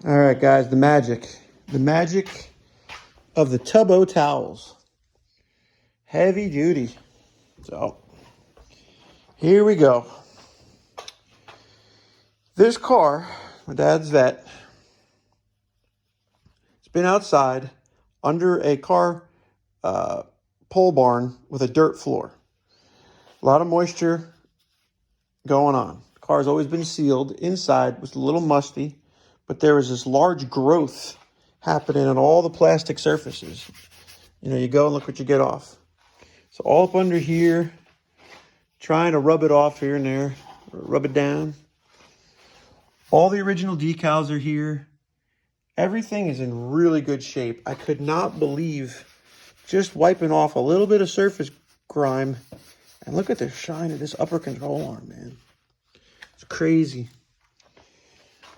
All right, guys, the magic of the Tubbo towels. Heavy duty. So, here we go. This car, my dad's vet, it's been outside under a car pole barn with a dirt floor. A lot of moisture going on. The car's always been sealed. Inside was a little musty, but there was this large growth happening on all the plastic surfaces. You know, you go and look what you get off. So all up under here, trying to rub it off here and there, rub it down. All the original decals are here. Everything is in really good shape. I could not believe just wiping off a little bit of surface grime. And look at the shine of this upper control arm, man. It's crazy.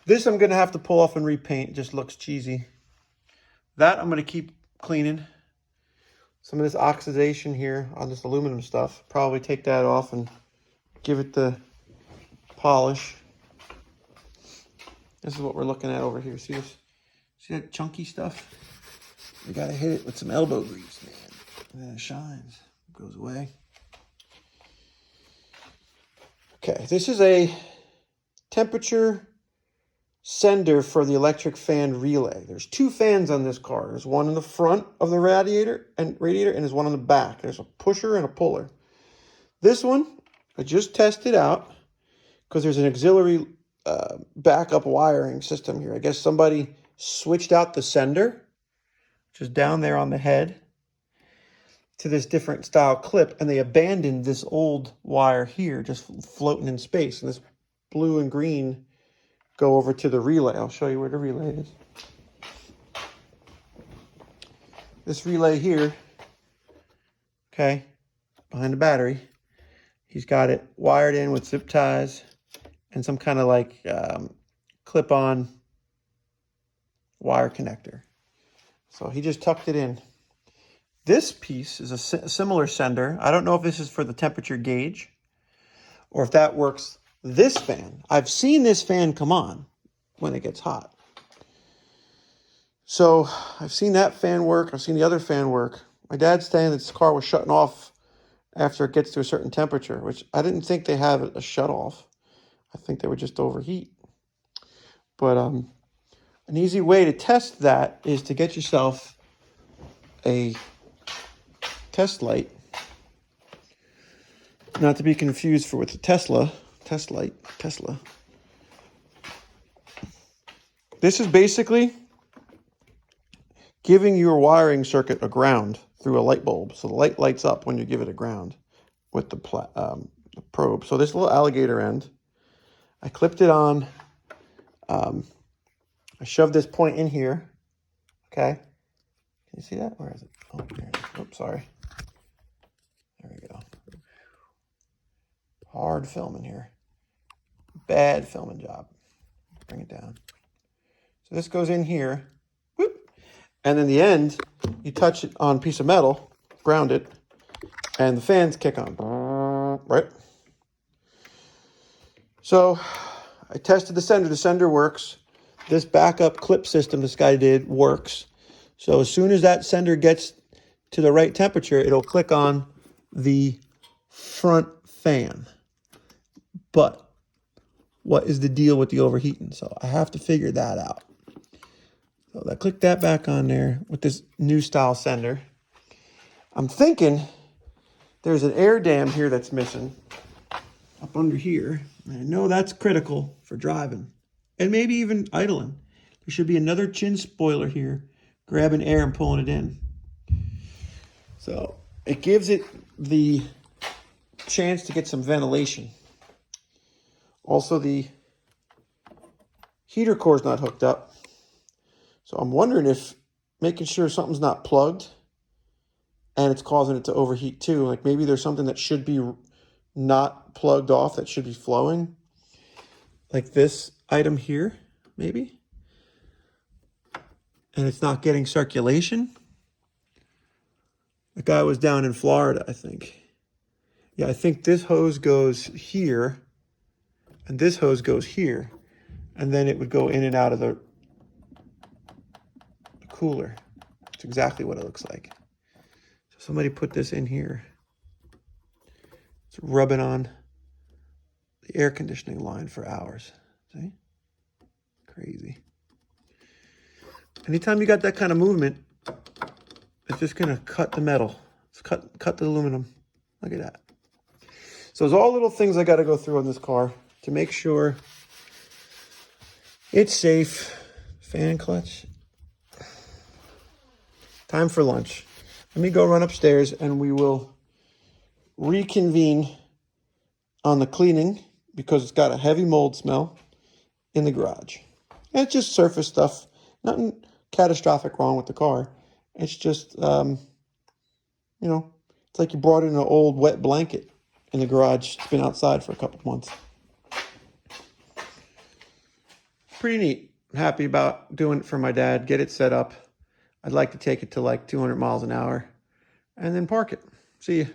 This I'm going to have to pull off and repaint. It just looks cheesy. That I'm going to keep cleaning. Some of this oxidation here on this aluminum stuff. Probably take that off and give it the polish. This is what we're looking at over here. See this? See that chunky stuff? You got to hit it with some elbow grease, man. And then it shines. It goes away. Okay, this is a temperature sender for the electric fan relay. There's two fans on this car. There's one in the front of the radiator, and there's one on the back. There's a pusher and a puller. This one, I just tested out because there's an auxiliary backup wiring system here. I guess somebody switched out the sender, which is down there on the head, to this different style clip, and they abandoned this old wire here just floating in space. And this blue and green go over to the relay. I'll show you where the relay is. This relay here, okay, behind the battery, he's got it wired in with zip ties and some kind of like clip-on wire connector. So he just tucked it in. This piece is a similar sender. I don't know if this is for the temperature gauge or if that works this fan. I've seen this fan come on when it gets hot. So I've seen that fan work. I've seen the other fan work. My dad's saying that this car was shutting off after it gets to a certain temperature, which I didn't think they have a shut off. I think they would just overheat. But an easy way to test that is to get yourself a test light. Not to be confused with the Tesla. This is basically giving your wiring circuit a ground through a light bulb. So the light lights up when you give it a ground with the probe. So this little alligator end, I clipped it on. I shoved this point in here. Okay. Can you see that? Where is it? Oh, there it is. Oops, sorry. There we go. Hard filming here. Bad filming job. Bring it down. So this goes in here. Whoop. And then the end, you touch it on a piece of metal, ground it, and the fans kick on. Right? So I tested the sender. The sender works. This backup clip system this guy did works. So as soon as that sender gets to the right temperature, it'll click on the front fan. But what is the deal with the overheating? So I have to figure that out. So I click that back on there with this new style sender. I'm thinking there's an air dam here that's missing up under here. And I know that's critical for driving and maybe even idling. There should be another chin spoiler here, grabbing air and pulling it in. So it gives it the chance to get some ventilation. Also, the heater core is not hooked up. So I'm wondering if making sure something's not plugged and it's causing it to overheat too. Like maybe there's something that should be not plugged off that should be flowing. Like this item here, maybe. And it's not getting circulation. The guy was down in Florida, I think. Yeah, I think this hose goes here and this hose goes here. And then it would go in and out of the cooler. It's exactly what it looks like. So somebody put this in here. It's rubbing on the air conditioning line for hours. See? Crazy. Anytime you got that kind of movement, it's just going to cut the metal. It's cut the aluminum. Look at that. So there's all little things I got to go through on this car to make sure it's safe. Fan clutch. Time for lunch. Let me go run upstairs and we will reconvene on the cleaning because it's got a heavy mold smell in the garage. And it's just surface stuff. Nothing catastrophic wrong with the car. It's just, you know, it's like you brought in an old wet blanket in the garage. It's been outside for a couple of months. Pretty neat. I'm happy about doing it for my dad. Get it set up. I'd like to take it to like 200 miles an hour and then park it. See you.